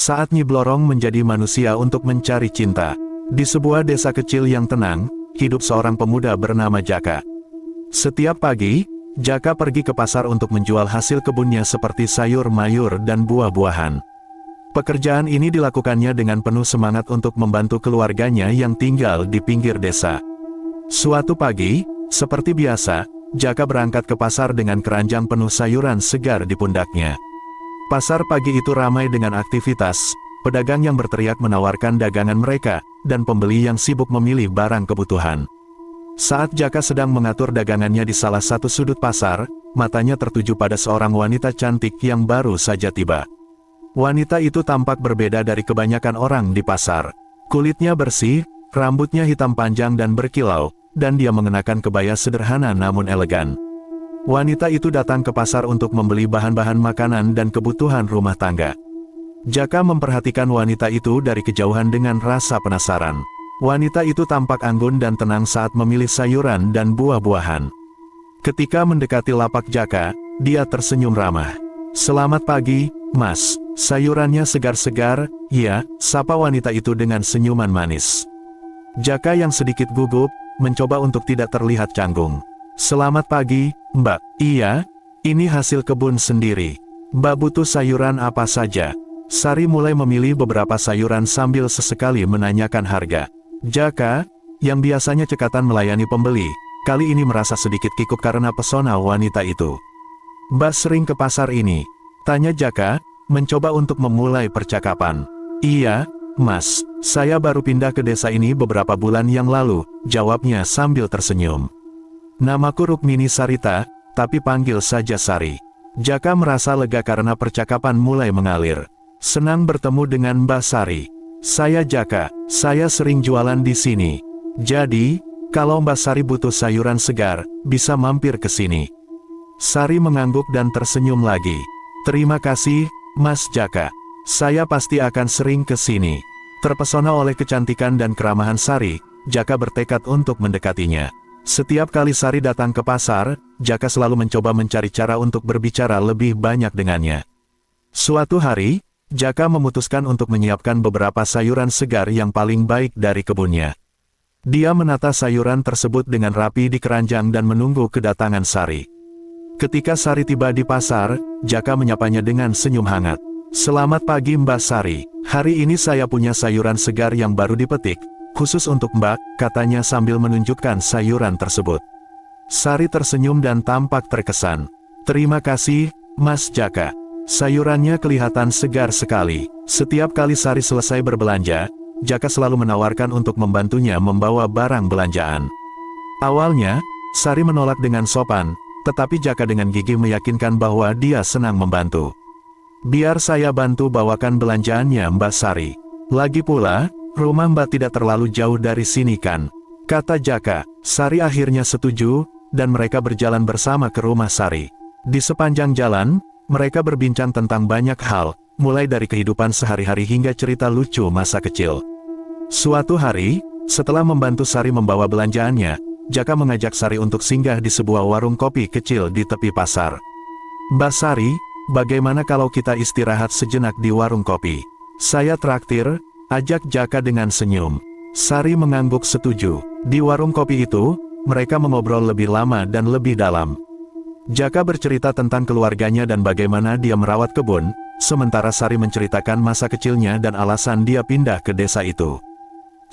Saat Nyi Blorong menjadi manusia untuk mencari cinta. Di sebuah desa kecil yang tenang, hidup seorang pemuda bernama Jaka. Setiap pagi, Jaka pergi ke pasar untuk menjual hasil kebunnya seperti sayur mayur dan buah-buahan. Pekerjaan ini dilakukannya dengan penuh semangat untuk membantu keluarganya yang tinggal di pinggir desa. Suatu pagi, seperti biasa, Jaka berangkat ke pasar dengan keranjang penuh sayuran segar di pundaknya. Pasar pagi itu ramai dengan aktivitas, pedagang yang berteriak menawarkan dagangan mereka, dan pembeli yang sibuk memilih barang kebutuhan. Saat Jaka sedang mengatur dagangannya di salah satu sudut pasar, matanya tertuju pada seorang wanita cantik yang baru saja tiba. Wanita itu tampak berbeda dari kebanyakan orang di pasar. Kulitnya bersih, rambutnya hitam panjang dan berkilau, dan dia mengenakan kebaya sederhana namun elegan. Wanita itu datang ke pasar untuk membeli bahan-bahan makanan dan kebutuhan rumah tangga. Jaka memperhatikan wanita itu dari kejauhan dengan rasa penasaran. Wanita itu tampak anggun dan tenang saat memilih sayuran dan buah-buahan. Ketika mendekati lapak Jaka, dia tersenyum ramah. "Selamat pagi, Mas. Sayurannya segar-segar, ya," sapa wanita itu dengan senyuman manis. Jaka yang sedikit gugup, mencoba untuk tidak terlihat canggung. "Selamat pagi, Mbak." "Iya, ini hasil kebun sendiri. Mbak butuh sayuran apa saja?" Sari mulai memilih beberapa sayuran sambil sesekali menanyakan harga. Jaka, yang biasanya cekatan melayani pembeli, kali ini merasa sedikit kikuk karena pesona wanita itu. "Mbak sering ke pasar ini?" tanya Jaka, mencoba untuk memulai percakapan. "Iya, Mas, saya baru pindah ke desa ini beberapa bulan yang lalu," jawabnya sambil tersenyum. "Namaku Rukmini Sarita, tapi panggil saja Sari." Jaka merasa lega karena percakapan mulai mengalir. "Senang bertemu dengan Mbak Sari. Saya Jaka, saya sering jualan di sini. Jadi, kalau Mbak Sari butuh sayuran segar, bisa mampir ke sini." Sari mengangguk dan tersenyum lagi. "Terima kasih, Mas Jaka. Saya pasti akan sering ke sini." Terpesona oleh kecantikan dan keramahan Sari, Jaka bertekad untuk mendekatinya. Setiap kali Sari datang ke pasar, Jaka selalu mencoba mencari cara untuk berbicara lebih banyak dengannya. Suatu hari, Jaka memutuskan untuk menyiapkan beberapa sayuran segar yang paling baik dari kebunnya. Dia menata sayuran tersebut dengan rapi di keranjang dan menunggu kedatangan Sari. Ketika Sari tiba di pasar, Jaka menyapanya dengan senyum hangat. "Selamat pagi Mbak Sari, hari ini saya punya sayuran segar yang baru dipetik, khusus untuk Mbak," katanya sambil menunjukkan sayuran tersebut. Sari tersenyum dan tampak terkesan. "Terima kasih, Mas Jaka. Sayurannya kelihatan segar sekali." Setiap kali Sari selesai berbelanja, Jaka selalu menawarkan untuk membantunya membawa barang belanjaan. Awalnya, Sari menolak dengan sopan, tetapi Jaka dengan gigih meyakinkan bahwa dia senang membantu. "Biar saya bantu bawakan belanjaannya Mbak Sari. Lagi pula, rumah Mbak tidak terlalu jauh dari sini kan?" kata Jaka. Sari akhirnya setuju, dan mereka berjalan bersama ke rumah Sari. Di sepanjang jalan, mereka berbincang tentang banyak hal, mulai dari kehidupan sehari-hari hingga cerita lucu masa kecil. Suatu hari, setelah membantu Sari membawa belanjaannya, Jaka mengajak Sari untuk singgah di sebuah warung kopi kecil di tepi pasar. "Mbak Sari, bagaimana kalau kita istirahat sejenak di warung kopi? Saya traktir," ajak Jaka dengan senyum. Sari mengangguk setuju. Di warung kopi itu, mereka mengobrol lebih lama dan lebih dalam. Jaka bercerita tentang keluarganya dan bagaimana dia merawat kebun, sementara Sari menceritakan masa kecilnya dan alasan dia pindah ke desa itu.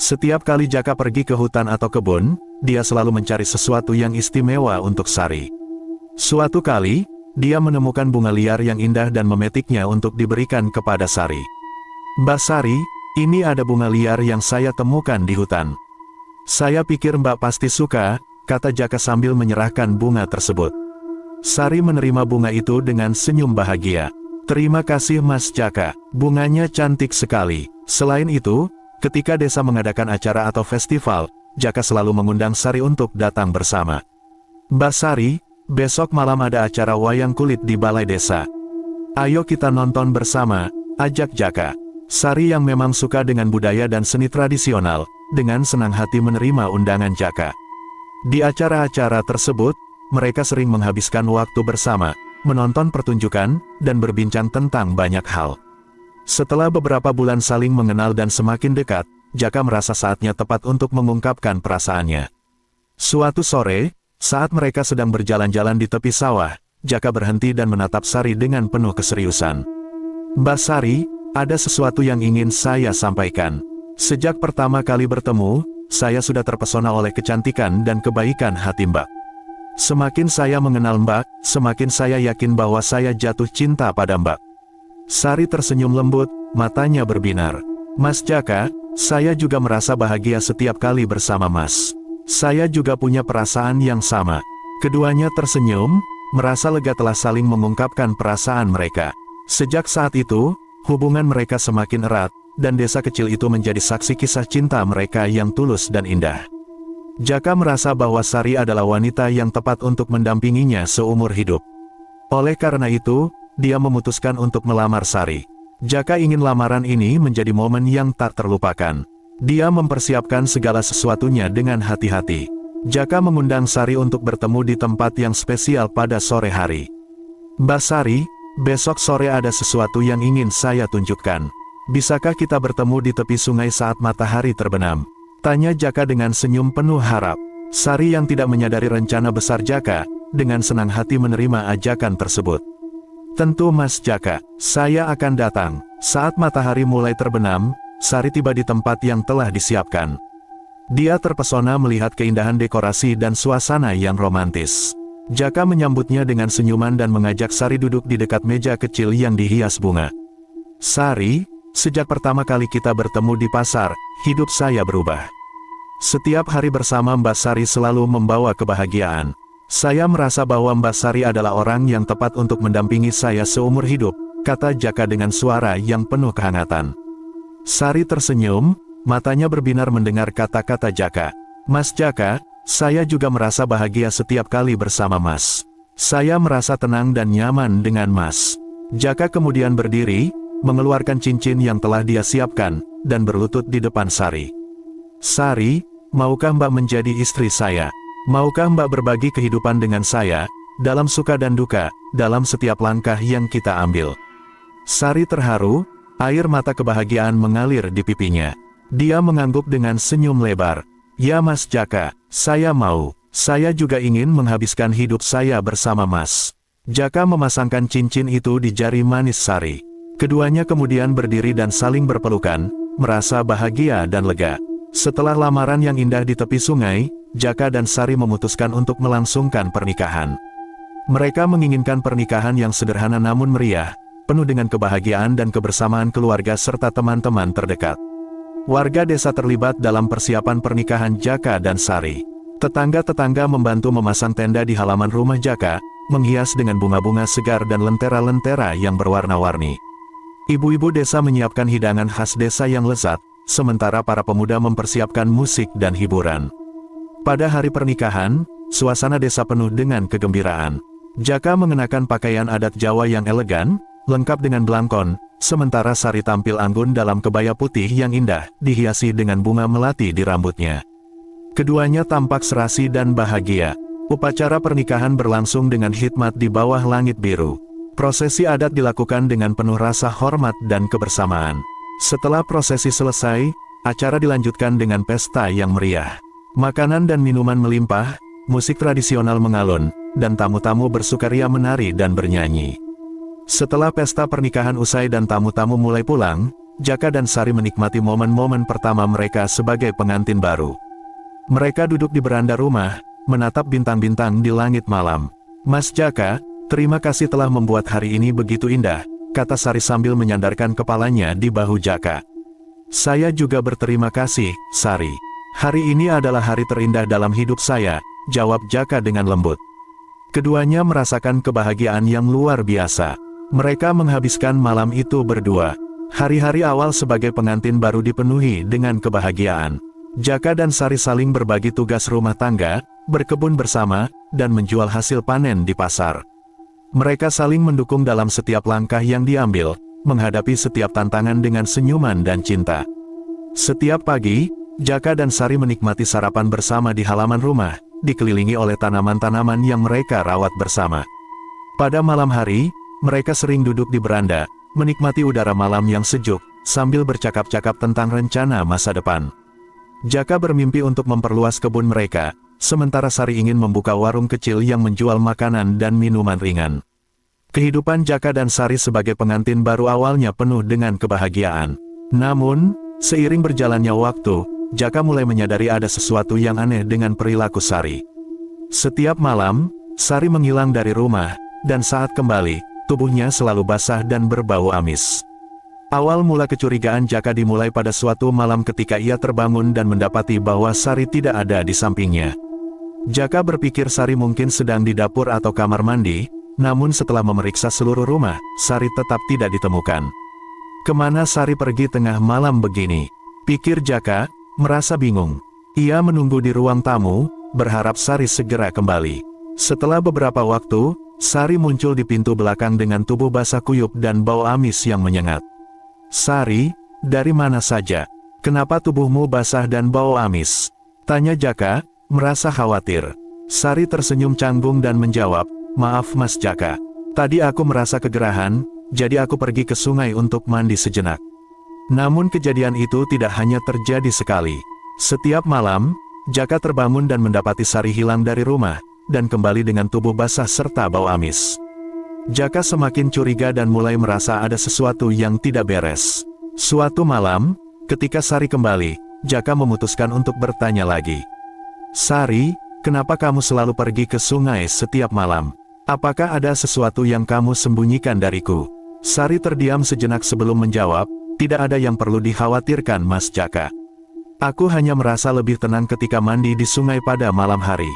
Setiap kali Jaka pergi ke hutan atau kebun, dia selalu mencari sesuatu yang istimewa untuk Sari. Suatu kali, dia menemukan bunga liar yang indah dan memetiknya untuk diberikan kepada Sari. "Mbak Sari, ini ada bunga liar yang saya temukan di hutan. Saya pikir Mbak pasti suka," kata Jaka sambil menyerahkan bunga tersebut. Sari menerima bunga itu dengan senyum bahagia. "Terima kasih Mas Jaka, bunganya cantik sekali." Selain itu, ketika desa mengadakan acara atau festival, Jaka selalu mengundang Sari untuk datang bersama. "Mbak Sari, besok malam ada acara wayang kulit di balai desa. Ayo kita nonton bersama," ajak Jaka. Sari yang memang suka dengan budaya dan seni tradisional, dengan senang hati menerima undangan Jaka. Di acara-acara tersebut, mereka sering menghabiskan waktu bersama, menonton pertunjukan, dan berbincang tentang banyak hal. Setelah beberapa bulan saling mengenal dan semakin dekat, Jaka merasa saatnya tepat untuk mengungkapkan perasaannya. Suatu sore, saat mereka sedang berjalan-jalan di tepi sawah, Jaka berhenti dan menatap Sari dengan penuh keseriusan. "Mbak Sari, ada sesuatu yang ingin saya sampaikan. Sejak pertama kali bertemu, saya sudah terpesona oleh kecantikan dan kebaikan hati Mbak. Semakin saya mengenal Mbak, semakin saya yakin bahwa saya jatuh cinta pada Mbak." Sari tersenyum lembut, matanya berbinar. "Mas Jaka, saya juga merasa bahagia setiap kali bersama Mas. Saya juga punya perasaan yang sama." Keduanya tersenyum, merasa lega telah saling mengungkapkan perasaan mereka. Sejak saat itu, hubungan mereka semakin erat, dan desa kecil itu menjadi saksi kisah cinta mereka yang tulus dan indah. Jaka merasa bahwa Sari adalah wanita yang tepat untuk mendampinginya seumur hidup. Oleh karena itu, dia memutuskan untuk melamar Sari. Jaka ingin lamaran ini menjadi momen yang tak terlupakan. Dia mempersiapkan segala sesuatunya dengan hati-hati. Jaka mengundang Sari untuk bertemu di tempat yang spesial pada sore hari. "Mbak Sari, besok sore ada sesuatu yang ingin saya tunjukkan. Bisakah kita bertemu di tepi sungai saat matahari terbenam?" tanya Jaka dengan senyum penuh harap. Sari yang tidak menyadari rencana besar Jaka, dengan senang hati menerima ajakan tersebut. "Tentu Mas Jaka, saya akan datang." Saat matahari mulai terbenam, Sari tiba di tempat yang telah disiapkan. Dia terpesona melihat keindahan dekorasi dan suasana yang romantis. Jaka menyambutnya dengan senyuman dan mengajak Sari duduk di dekat meja kecil yang dihias bunga. "Sari, sejak pertama kali kita bertemu di pasar, hidup saya berubah. Setiap hari bersama Mbak Sari selalu membawa kebahagiaan. Saya merasa bahwa Mbak Sari adalah orang yang tepat untuk mendampingi saya seumur hidup," kata Jaka dengan suara yang penuh kehangatan. Sari tersenyum, matanya berbinar mendengar kata-kata Jaka. "Mas Jaka, saya juga merasa bahagia setiap kali bersama Mas. Saya merasa tenang dan nyaman dengan Mas." Jaka kemudian berdiri, mengeluarkan cincin yang telah dia siapkan, dan berlutut di depan Sari. "Sari, maukah Mbak menjadi istri saya? Maukah Mbak berbagi kehidupan dengan saya, dalam suka dan duka, dalam setiap langkah yang kita ambil?" Sari terharu, air mata kebahagiaan mengalir di pipinya. Dia mengangguk dengan senyum lebar. "Ya Mas Jaka, saya mau. Saya juga ingin menghabiskan hidup saya bersama Mas." Jaka memasangkan cincin itu di jari manis Sari. Keduanya kemudian berdiri dan saling berpelukan, merasa bahagia dan lega. Setelah lamaran yang indah di tepi sungai, Jaka dan Sari memutuskan untuk melangsungkan pernikahan. Mereka menginginkan pernikahan yang sederhana namun meriah, penuh dengan kebahagiaan dan kebersamaan keluarga serta teman-teman terdekat. Warga desa terlibat dalam persiapan pernikahan Jaka dan Sari. Tetangga-tetangga membantu memasang tenda di halaman rumah Jaka, menghias dengan bunga-bunga segar dan lentera-lentera yang berwarna-warni. Ibu-ibu desa menyiapkan hidangan khas desa yang lezat, sementara para pemuda mempersiapkan musik dan hiburan. Pada hari pernikahan, suasana desa penuh dengan kegembiraan. Jaka mengenakan pakaian adat Jawa yang elegan, lengkap dengan belangkon, sementara Sari tampil anggun dalam kebaya putih yang indah, dihiasi dengan bunga melati di rambutnya. Keduanya tampak serasi dan bahagia. Upacara pernikahan berlangsung dengan hikmat di bawah langit biru. Prosesi adat dilakukan dengan penuh rasa hormat dan kebersamaan. Setelah prosesi selesai, acara dilanjutkan dengan pesta yang meriah. Makanan dan minuman melimpah, musik tradisional mengalun, dan tamu-tamu bersukaria menari dan bernyanyi. Setelah pesta pernikahan usai dan tamu-tamu mulai pulang, Jaka dan Sari menikmati momen-momen pertama mereka sebagai pengantin baru. Mereka duduk di beranda rumah, menatap bintang-bintang di langit malam. "Mas Jaka, terima kasih telah membuat hari ini begitu indah," kata Sari sambil menyandarkan kepalanya di bahu Jaka. "Saya juga berterima kasih, Sari. Hari ini adalah hari terindah dalam hidup saya," jawab Jaka dengan lembut. Keduanya merasakan kebahagiaan yang luar biasa. Mereka menghabiskan malam itu berdua. Hari-hari awal sebagai pengantin baru dipenuhi dengan kebahagiaan. Jaka dan Sari saling berbagi tugas rumah tangga, berkebun bersama, dan menjual hasil panen di pasar. Mereka saling mendukung dalam setiap langkah yang diambil, menghadapi setiap tantangan dengan senyuman dan cinta. Setiap pagi, Jaka dan Sari menikmati sarapan bersama di halaman rumah, dikelilingi oleh tanaman-tanaman yang mereka rawat bersama. Pada malam hari, mereka sering duduk di beranda, menikmati udara malam yang sejuk, sambil bercakap-cakap tentang rencana masa depan. Jaka bermimpi untuk memperluas kebun mereka, sementara Sari ingin membuka warung kecil yang menjual makanan dan minuman ringan. Kehidupan Jaka dan Sari sebagai pengantin baru awalnya penuh dengan kebahagiaan. Namun, seiring berjalannya waktu, Jaka mulai menyadari ada sesuatu yang aneh dengan perilaku Sari. Setiap malam, Sari menghilang dari rumah, dan saat kembali, tubuhnya selalu basah dan berbau amis. Awal mula kecurigaan Jaka dimulai pada suatu malam ketika ia terbangun dan mendapati bahwa Sari tidak ada di sampingnya. Jaka berpikir Sari mungkin sedang di dapur atau kamar mandi, namun setelah memeriksa seluruh rumah, Sari tetap tidak ditemukan. Kemana Sari pergi tengah malam begini? Pikir Jaka, merasa bingung. Ia menunggu di ruang tamu, berharap Sari segera kembali. Setelah beberapa waktu, Sari muncul di pintu belakang dengan tubuh basah kuyup dan bau amis yang menyengat. "Sari, dari mana saja? Kenapa tubuhmu basah dan bau amis?" tanya Jaka, merasa khawatir. Sari tersenyum canggung dan menjawab, "Maaf Mas Jaka, tadi aku merasa kegerahan, jadi aku pergi ke sungai untuk mandi sejenak." Namun kejadian itu tidak hanya terjadi sekali. Setiap malam, Jaka terbangun dan mendapati Sari hilang dari rumah, dan kembali dengan tubuh basah serta bau amis. Jaka semakin curiga dan mulai merasa ada sesuatu yang tidak beres. Suatu malam, ketika Sari kembali, Jaka memutuskan untuk bertanya lagi. "Sari, kenapa kamu selalu pergi ke sungai setiap malam? Apakah ada sesuatu yang kamu sembunyikan dariku?" Sari terdiam sejenak sebelum menjawab, "Tidak ada yang perlu dikhawatirkan Mas Jaka. Aku hanya merasa lebih tenang ketika mandi di sungai pada malam hari."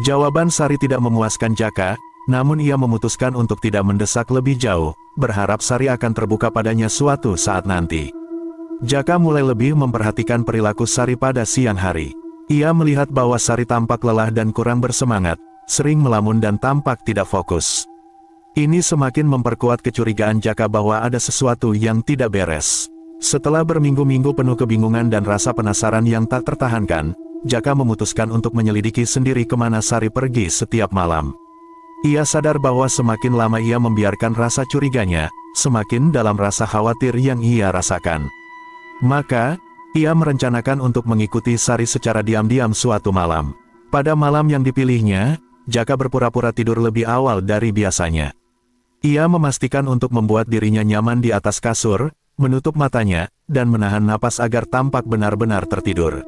Jawaban Sari tidak memuaskan Jaka, namun ia memutuskan untuk tidak mendesak lebih jauh, berharap Sari akan terbuka padanya suatu saat nanti. Jaka mulai lebih memperhatikan perilaku Sari pada siang hari. Ia melihat bahwa Sari tampak lelah dan kurang bersemangat, sering melamun dan tampak tidak fokus. Ini semakin memperkuat kecurigaan Jaka bahwa ada sesuatu yang tidak beres. Setelah berminggu-minggu penuh kebingungan dan rasa penasaran yang tak tertahankan, Jaka memutuskan untuk menyelidiki sendiri kemana Sari pergi setiap malam. Ia sadar bahwa semakin lama ia membiarkan rasa curiganya, semakin dalam rasa khawatir yang ia rasakan. Maka, ia merencanakan untuk mengikuti Sari secara diam-diam suatu malam. Pada malam yang dipilihnya, Jaka berpura-pura tidur lebih awal dari biasanya. Ia memastikan untuk membuat dirinya nyaman di atas kasur, menutup matanya, dan menahan napas agar tampak benar-benar tertidur.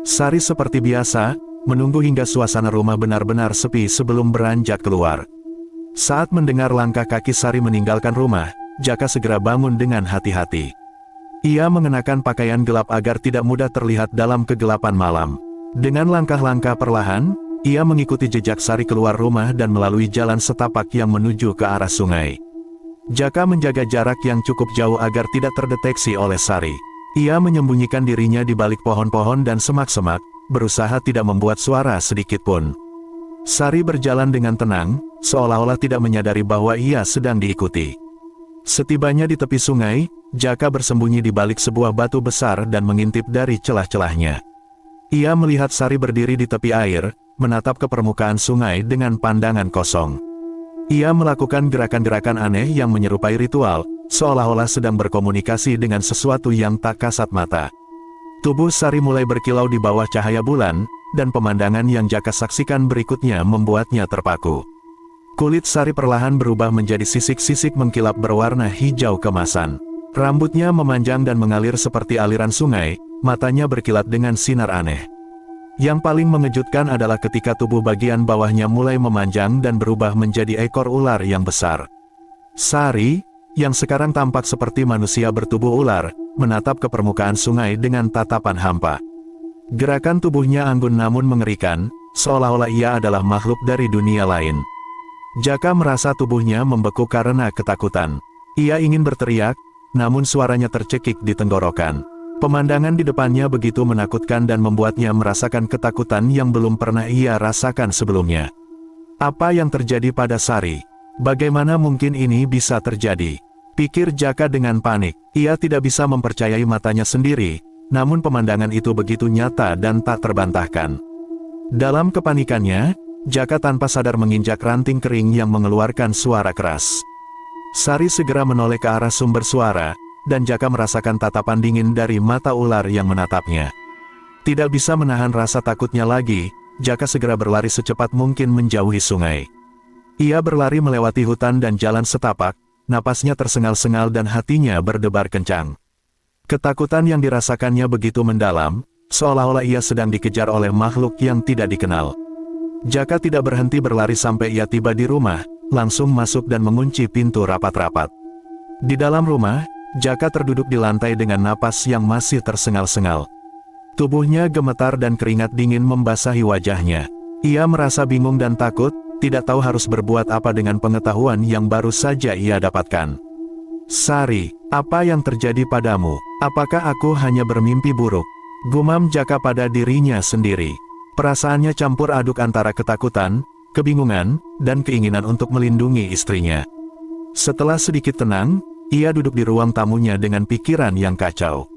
Sari seperti biasa, menunggu hingga suasana rumah benar-benar sepi sebelum beranjak keluar. Saat mendengar langkah kaki Sari meninggalkan rumah, Jaka segera bangun dengan hati-hati. Ia mengenakan pakaian gelap agar tidak mudah terlihat dalam kegelapan malam. Dengan langkah-langkah perlahan, ia mengikuti jejak Sari keluar rumah dan melalui jalan setapak yang menuju ke arah sungai. Jaka menjaga jarak yang cukup jauh agar tidak terdeteksi oleh Sari. Ia menyembunyikan dirinya di balik pohon-pohon dan semak-semak, berusaha tidak membuat suara sedikit pun. Sari berjalan dengan tenang, seolah-olah tidak menyadari bahwa ia sedang diikuti. Setibanya di tepi sungai, Jaka bersembunyi di balik sebuah batu besar dan mengintip dari celah-celahnya. Ia melihat Sari berdiri di tepi air, menatap ke permukaan sungai dengan pandangan kosong. Ia melakukan gerakan-gerakan aneh yang menyerupai ritual, seolah-olah sedang berkomunikasi dengan sesuatu yang tak kasat mata. Tubuh Sari mulai berkilau di bawah cahaya bulan, dan pemandangan yang Jaka saksikan berikutnya membuatnya terpaku. Kulit Sari perlahan berubah menjadi sisik-sisik mengkilap berwarna hijau kemasan. Rambutnya memanjang dan mengalir seperti aliran sungai, matanya berkilat dengan sinar aneh. Yang paling mengejutkan adalah ketika tubuh bagian bawahnya mulai memanjang dan berubah menjadi ekor ular yang besar. Sari, yang sekarang tampak seperti manusia bertubuh ular, menatap ke permukaan sungai dengan tatapan hampa. Gerakan tubuhnya anggun namun mengerikan, seolah-olah ia adalah makhluk dari dunia lain. Jaka merasa tubuhnya membeku karena ketakutan. Ia ingin berteriak, namun suaranya tercekik di tenggorokan. Pemandangan di depannya begitu menakutkan dan membuatnya merasakan ketakutan yang belum pernah ia rasakan sebelumnya. Apa yang terjadi pada Sari? Bagaimana mungkin ini bisa terjadi? Pikir Jaka dengan panik. Ia tidak bisa mempercayai matanya sendiri, namun pemandangan itu begitu nyata dan tak terbantahkan. Dalam kepanikannya, Jaka tanpa sadar menginjak ranting kering yang mengeluarkan suara keras. Sari segera menoleh ke arah sumber suara, dan Jaka merasakan tatapan dingin dari mata ular yang menatapnya. Tidak bisa menahan rasa takutnya lagi, Jaka segera berlari secepat mungkin menjauhi sungai. Ia berlari melewati hutan dan jalan setapak, napasnya tersengal-sengal dan hatinya berdebar kencang. Ketakutan yang dirasakannya begitu mendalam, seolah-olah ia sedang dikejar oleh makhluk yang tidak dikenal. Jaka tidak berhenti berlari sampai ia tiba di rumah, langsung masuk dan mengunci pintu rapat-rapat. Di dalam rumah, Jaka terduduk di lantai dengan napas yang masih tersengal-sengal. Tubuhnya gemetar dan keringat dingin membasahi wajahnya. Ia merasa bingung dan takut, tidak tahu harus berbuat apa dengan pengetahuan yang baru saja ia dapatkan. "Sari, apa yang terjadi padamu? Apakah aku hanya bermimpi buruk?" Gumam Jaka pada dirinya sendiri. Perasaannya campur aduk antara ketakutan, kebingungan, dan keinginan untuk melindungi istrinya. Setelah sedikit tenang, ia duduk di ruang tamunya dengan pikiran yang kacau.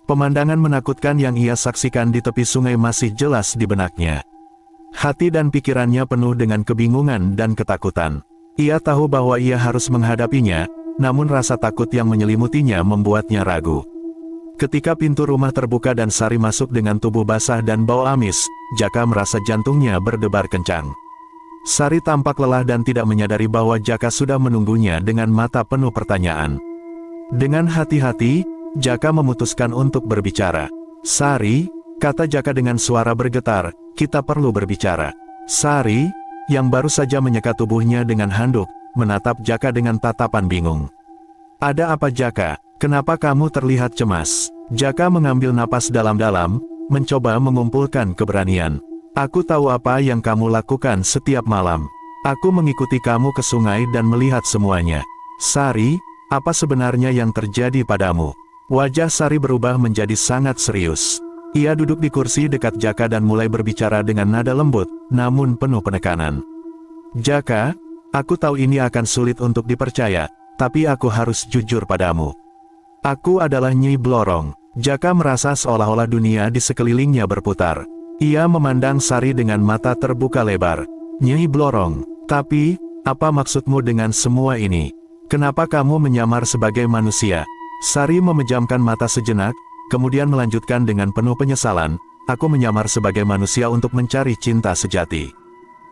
Pemandangan menakutkan yang ia saksikan di tepi sungai masih jelas di benaknya. Hati dan pikirannya penuh dengan kebingungan dan ketakutan. Ia tahu bahwa ia harus menghadapinya, namun rasa takut yang menyelimutinya membuatnya ragu. Ketika pintu rumah terbuka dan Sari masuk dengan tubuh basah dan bau amis, Jaka merasa jantungnya berdebar kencang. Sari tampak lelah dan tidak menyadari bahwa Jaka sudah menunggunya dengan mata penuh pertanyaan. Dengan hati-hati, Jaka memutuskan untuk berbicara. "Sari," kata Jaka dengan suara bergetar, "kita perlu berbicara." Sari, yang baru saja menyeka tubuhnya dengan handuk, menatap Jaka dengan tatapan bingung. "Ada apa Jaka? Kenapa kamu terlihat cemas?" Jaka mengambil napas dalam-dalam, mencoba mengumpulkan keberanian. "Aku tahu apa yang kamu lakukan setiap malam. Aku mengikuti kamu ke sungai dan melihat semuanya." "Sari, apa sebenarnya yang terjadi padamu?" Wajah Sari berubah menjadi sangat serius. Ia duduk di kursi dekat Jaka dan mulai berbicara dengan nada lembut, namun penuh penekanan. "Jaka, aku tahu ini akan sulit untuk dipercaya, tapi aku harus jujur padamu. Aku adalah Nyi Blorong." Jaka merasa seolah-olah dunia di sekelilingnya berputar. Ia memandang Sari dengan mata terbuka lebar. "Nyi Blorong, tapi, apa maksudmu dengan semua ini? Kenapa kamu menyamar sebagai manusia?" Sari memejamkan mata sejenak, kemudian melanjutkan dengan penuh penyesalan, "Aku menyamar sebagai manusia untuk mencari cinta sejati.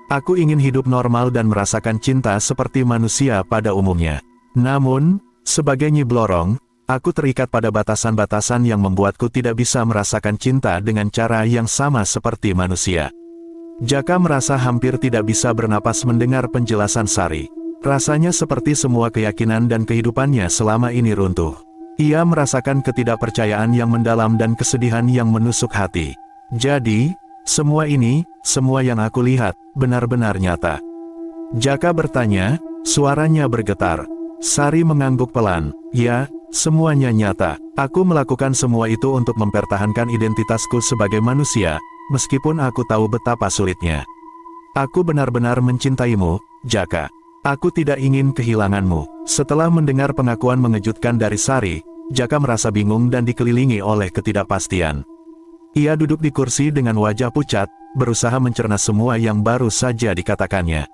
Aku ingin hidup normal dan merasakan cinta seperti manusia pada umumnya. Namun, sebagai Nyi Blorong, aku terikat pada batasan-batasan yang membuatku tidak bisa merasakan cinta dengan cara yang sama seperti manusia." Jaka merasa hampir tidak bisa bernapas mendengar penjelasan Sari. Rasanya seperti semua keyakinan dan kehidupannya selama ini runtuh. Ia merasakan ketidakpercayaan yang mendalam dan kesedihan yang menusuk hati. "Jadi, semua ini, semua yang aku lihat, benar-benar nyata?" Jaka bertanya, suaranya bergetar. Sari mengangguk pelan. "Ya, semuanya nyata. Aku melakukan semua itu untuk mempertahankan identitasku sebagai manusia, meskipun aku tahu betapa sulitnya. Aku benar-benar mencintaimu, Jaka. Aku tidak ingin kehilanganmu." Setelah mendengar pengakuan mengejutkan dari Sari, Jaka merasa bingung dan dikelilingi oleh ketidakpastian. Ia duduk di kursi dengan wajah pucat, berusaha mencerna semua yang baru saja dikatakannya.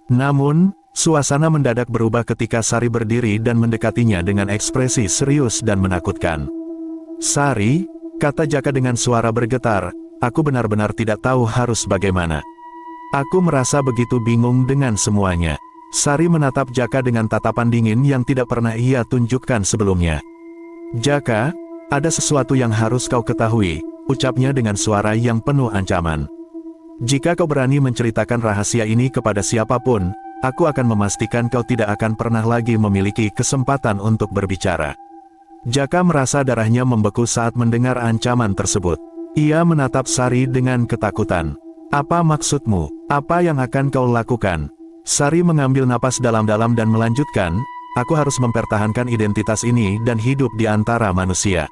Namun, suasana mendadak berubah ketika Sari berdiri dan mendekatinya dengan ekspresi serius dan menakutkan. "Sari," kata Jaka dengan suara bergetar, "aku benar-benar tidak tahu harus bagaimana. Aku merasa begitu bingung dengan semuanya." Sari menatap Jaka dengan tatapan dingin yang tidak pernah ia tunjukkan sebelumnya. "Jaka, ada sesuatu yang harus kau ketahui," ucapnya dengan suara yang penuh ancaman. "Jika kau berani menceritakan rahasia ini kepada siapapun, aku akan memastikan kau tidak akan pernah lagi memiliki kesempatan untuk berbicara." Jaka merasa darahnya membeku saat mendengar ancaman tersebut. Ia menatap Sari dengan ketakutan. "Apa maksudmu? Apa yang akan kau lakukan?" Sari mengambil napas dalam-dalam dan melanjutkan, "Aku harus mempertahankan identitas ini dan hidup di antara manusia.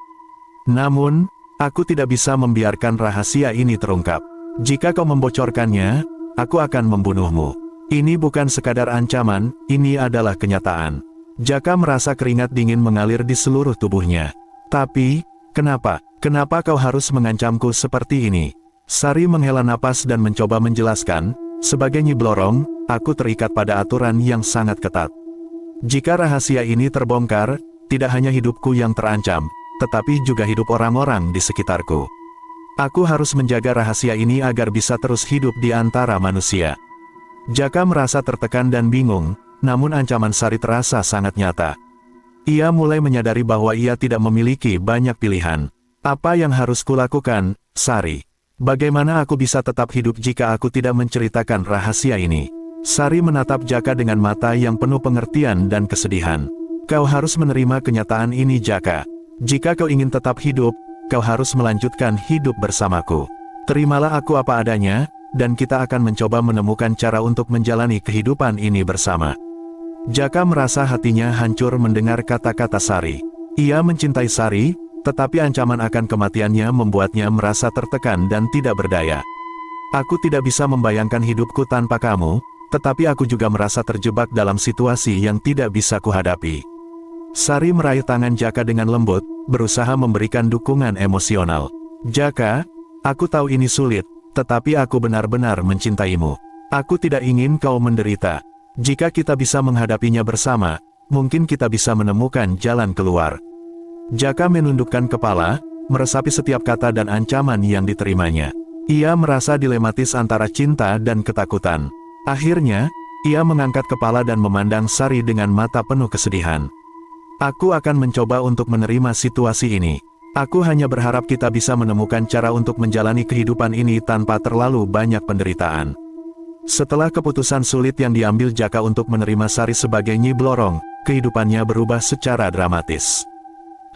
Namun, aku tidak bisa membiarkan rahasia ini terungkap. Jika kau membocorkannya, aku akan membunuhmu. Ini bukan sekadar ancaman, ini adalah kenyataan." Jaka merasa keringat dingin mengalir di seluruh tubuhnya. "Tapi, kenapa? Kenapa kau harus mengancamku seperti ini?" Sari menghela napas dan mencoba menjelaskan, "Sebagai Nyi Blorong, aku terikat pada aturan yang sangat ketat. Jika rahasia ini terbongkar, tidak hanya hidupku yang terancam, tetapi juga hidup orang-orang di sekitarku. Aku harus menjaga rahasia ini agar bisa terus hidup di antara manusia. Jaka merasa tertekan dan bingung, namun ancaman Sari terasa sangat nyata. Ia mulai menyadari bahwa ia tidak memiliki banyak pilihan. Apa yang harus kulakukan, Sari? Bagaimana aku bisa tetap hidup jika aku tidak menceritakan rahasia ini? Sari menatap Jaka dengan mata yang penuh pengertian dan kesedihan. Kau harus menerima kenyataan ini, Jaka. Jika kau ingin tetap hidup, kau harus melanjutkan hidup bersamaku. Terimalah aku apa adanya, dan kita akan mencoba menemukan cara untuk menjalani kehidupan ini bersama. Jaka merasa hatinya hancur mendengar kata-kata Sari. Ia mencintai Sari, tetapi ancaman akan kematiannya membuatnya merasa tertekan dan tidak berdaya. Aku tidak bisa membayangkan hidupku tanpa kamu, tetapi aku juga merasa terjebak dalam situasi yang tidak bisa kuhadapi. Sari meraih tangan Jaka dengan lembut, berusaha memberikan dukungan emosional. Jaka, aku tahu ini sulit, tetapi aku benar-benar mencintaimu. Aku tidak ingin kau menderita. Jika kita bisa menghadapinya bersama, mungkin kita bisa menemukan jalan keluar. Jaka menundukkan kepala, meresapi setiap kata dan ancaman yang diterimanya. Ia merasa dilematis antara cinta dan ketakutan. Akhirnya, ia mengangkat kepala dan memandang Sari dengan mata penuh kesedihan. Aku akan mencoba untuk menerima situasi ini. Aku hanya berharap kita bisa menemukan cara untuk menjalani kehidupan ini tanpa terlalu banyak penderitaan. Setelah keputusan sulit yang diambil Jaka untuk menerima Sari sebagai Nyi Blorong, kehidupannya berubah secara dramatis.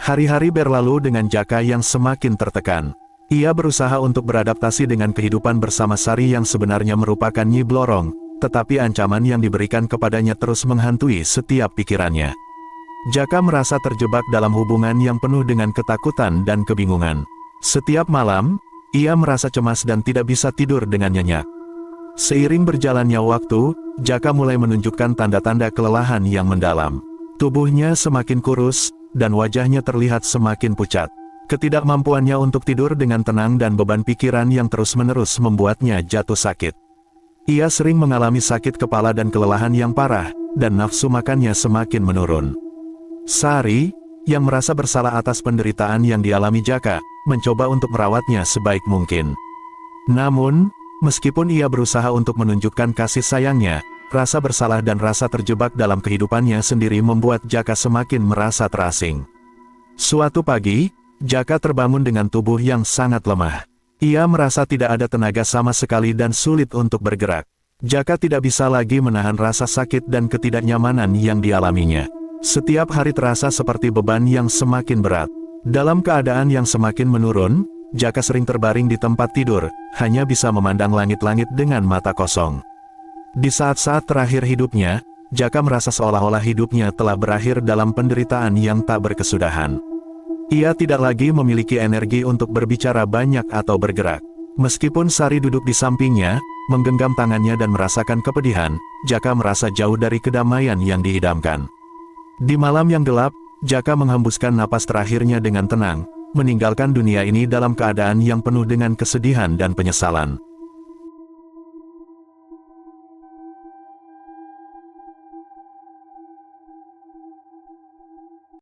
Hari-hari berlalu dengan Jaka yang semakin tertekan. Ia berusaha untuk beradaptasi dengan kehidupan bersama Sari yang sebenarnya merupakan Nyi Blorong, tetapi ancaman yang diberikan kepadanya terus menghantui setiap pikirannya. Jaka merasa terjebak dalam hubungan yang penuh dengan ketakutan dan kebingungan. Setiap malam, ia merasa cemas dan tidak bisa tidur dengan nyenyak. Seiring berjalannya waktu, Jaka mulai menunjukkan tanda-tanda kelelahan yang mendalam. Tubuhnya semakin kurus, dan wajahnya terlihat semakin pucat. Ketidakmampuannya untuk tidur dengan tenang dan beban pikiran yang terus-menerus membuatnya jatuh sakit. Ia sering mengalami sakit kepala dan kelelahan yang parah, dan nafsu makannya semakin menurun. Sari, yang merasa bersalah atas penderitaan yang dialami Jaka, mencoba untuk merawatnya sebaik mungkin. Namun, meskipun ia berusaha untuk menunjukkan kasih sayangnya, rasa bersalah dan rasa terjebak dalam kehidupannya sendiri membuat Jaka semakin merasa terasing. Suatu pagi, Jaka terbangun dengan tubuh yang sangat lemah. Ia merasa tidak ada tenaga sama sekali dan sulit untuk bergerak. Jaka tidak bisa lagi menahan rasa sakit dan ketidaknyamanan yang dialaminya. Setiap hari terasa seperti beban yang semakin berat. Dalam keadaan yang semakin menurun, Jaka sering terbaring di tempat tidur, hanya bisa memandang langit-langit dengan mata kosong. Di saat-saat terakhir hidupnya, Jaka merasa seolah-olah hidupnya telah berakhir dalam penderitaan yang tak berkesudahan. Ia tidak lagi memiliki energi untuk berbicara banyak atau bergerak. Meskipun Sari duduk di sampingnya, menggenggam tangannya dan merasakan kepedihan, Jaka merasa jauh dari kedamaian yang diidamkan. Di malam yang gelap, Jaka menghembuskan napas terakhirnya dengan tenang, meninggalkan dunia ini dalam keadaan yang penuh dengan kesedihan dan penyesalan.